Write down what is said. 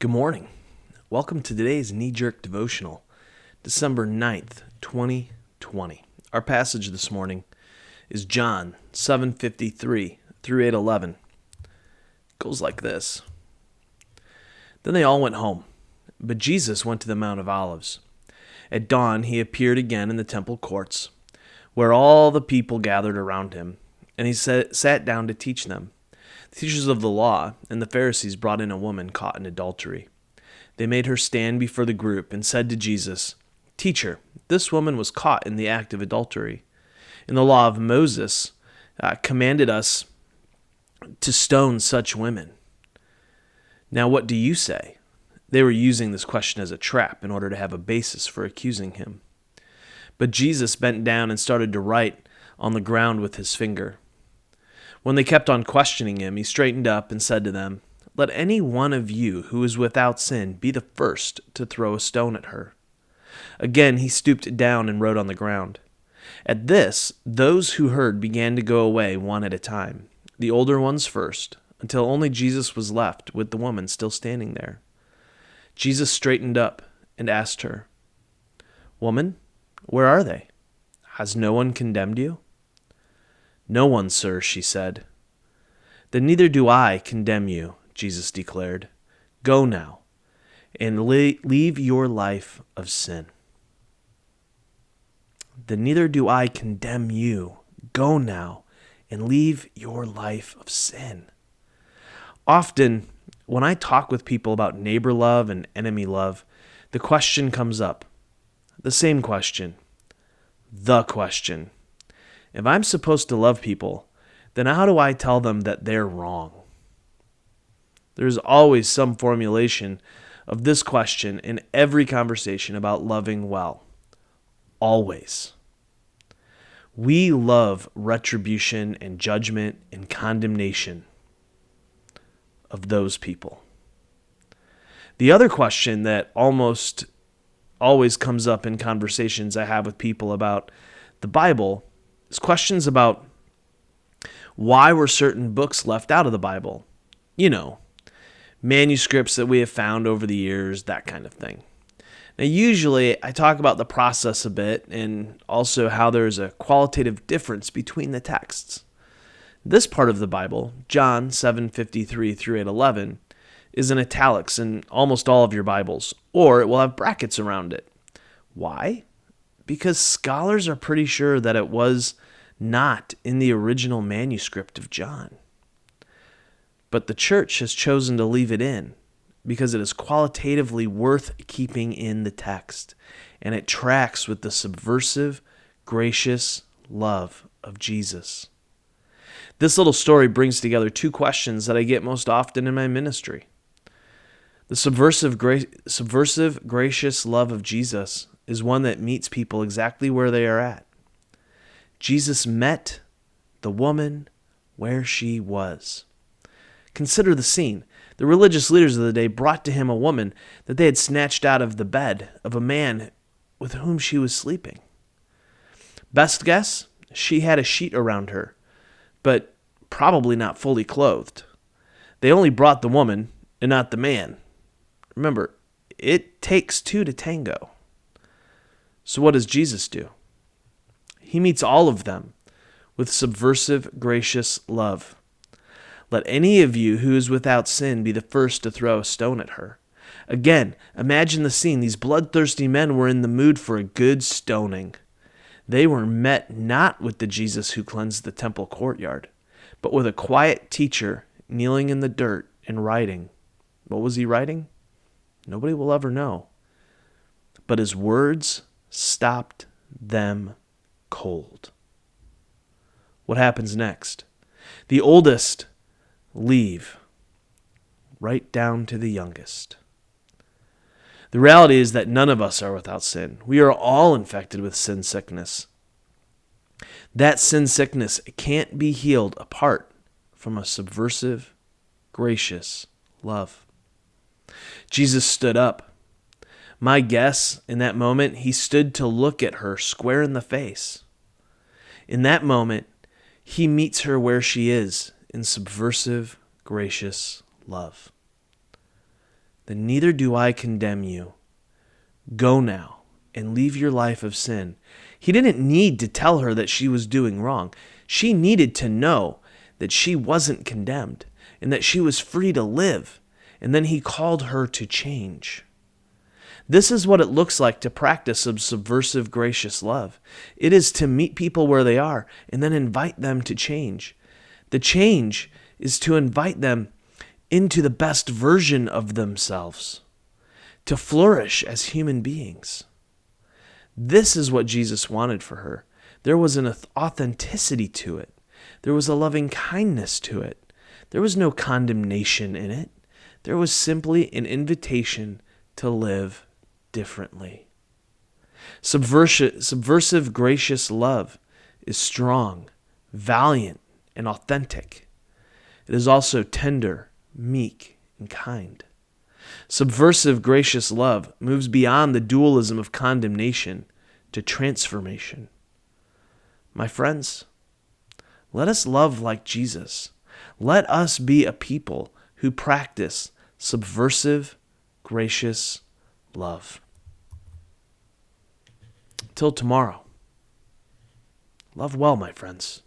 Good morning. Welcome to today's knee-jerk devotional, December 9th, 2020. Our passage this morning is John 7:53 through 8:11. It goes like this. Then they all went home, but Jesus went to the Mount of Olives. At dawn he appeared again in the temple courts, where all the people gathered around him, and he sat down to teach them. The teachers of the law and the Pharisees brought in a woman caught in adultery. They made her stand before the group and said to Jesus, "Teacher, this woman was caught in the act of adultery. In the law of Moses commanded us to stone such women. Now what do you say?" They were using this question as a trap in order to have a basis for accusing him. But Jesus bent down and started to write on the ground with his finger. When they kept on questioning him, he straightened up and said to them, "Let any one of you who is without sin be the first to throw a stone at her." Again he stooped down and wrote on the ground. At this, those who heard began to go away one at a time, the older ones first, until only Jesus was left with the woman still standing there. Jesus straightened up and asked her, "Woman, where are they? Has no one condemned you?" "No one, sir," she said. "Then neither do I condemn you," Jesus declared. "Go now and leave your life of sin." "Then neither do I condemn you. Go now and leave your life of sin." Often, when I talk with people about neighbor love and enemy love, the question comes up. The same question. The question. If I'm supposed to love people, then how do I tell them that they're wrong? There's always some formulation of this question in every conversation about loving well. Always. We love retribution and judgment and condemnation of those people. The other question that almost always comes up in conversations I have with people about the Bible is questions about why were certain books left out of the Bible? You know, manuscripts that we have found over the years, that kind of thing. Now, usually I talk about the process a bit and also how there's a qualitative difference between the texts. This part of the Bible, John 7:53 through 8:11, is in italics in almost all of your Bibles, or it will have brackets around it. Why? Because scholars are pretty sure that it was not in the original manuscript of John. But the church has chosen to leave it in because it is qualitatively worth keeping in the text, and it tracks with the subversive, gracious love of Jesus. This little story brings together two questions that I get most often in my ministry. The subversive, gracious love of Jesus is one that meets people exactly where they are at. Jesus met the woman where she was. Consider the scene. The religious leaders of the day brought to him a woman that they had snatched out of the bed of a man with whom she was sleeping. Best guess, she had a sheet around her, but probably not fully clothed. They only brought the woman and not the man. Remember, it takes two to tango. So what does Jesus do? He meets all of them with subversive, gracious love. "Let any of you who is without sin be the first to throw a stone at her." Again, imagine the scene. These bloodthirsty men were in the mood for a good stoning. They were met not with the Jesus who cleansed the temple courtyard, but with a quiet teacher kneeling in the dirt and writing. What was he writing? Nobody will ever know. But his words stopped them cold. What happens next? The oldest leave, right down to the youngest. The reality is that none of us are without sin. We are all infected with sin sickness. That sin sickness can't be healed apart from a subversive, gracious love. Jesus stood up. My guess, in that moment, he stood to look at her square in the face. In that moment, he meets her where she is in subversive, gracious love. then neither do I condemn you. Go now and leave your life of sin. He didn't need to tell her that she was doing wrong. She needed to know that she wasn't condemned and that she was free to live. And then he called her to change. This is what it looks like to practice a subversive, gracious love. It is to meet people where they are and then invite them to change. The change is to invite them into the best version of themselves, to flourish as human beings. This is what Jesus wanted for her. There was an authenticity to it. There was a loving kindness to it. There was no condemnation in it. There was simply an invitation to live differently. Subversive, gracious love is strong, valiant, and authentic. It is also tender, meek, and kind. Subversive, gracious love moves beyond the dualism of condemnation to transformation. My friends, let us love like Jesus. Let us be a people who practice subversive, gracious love. Till tomorrow, love well, my friends.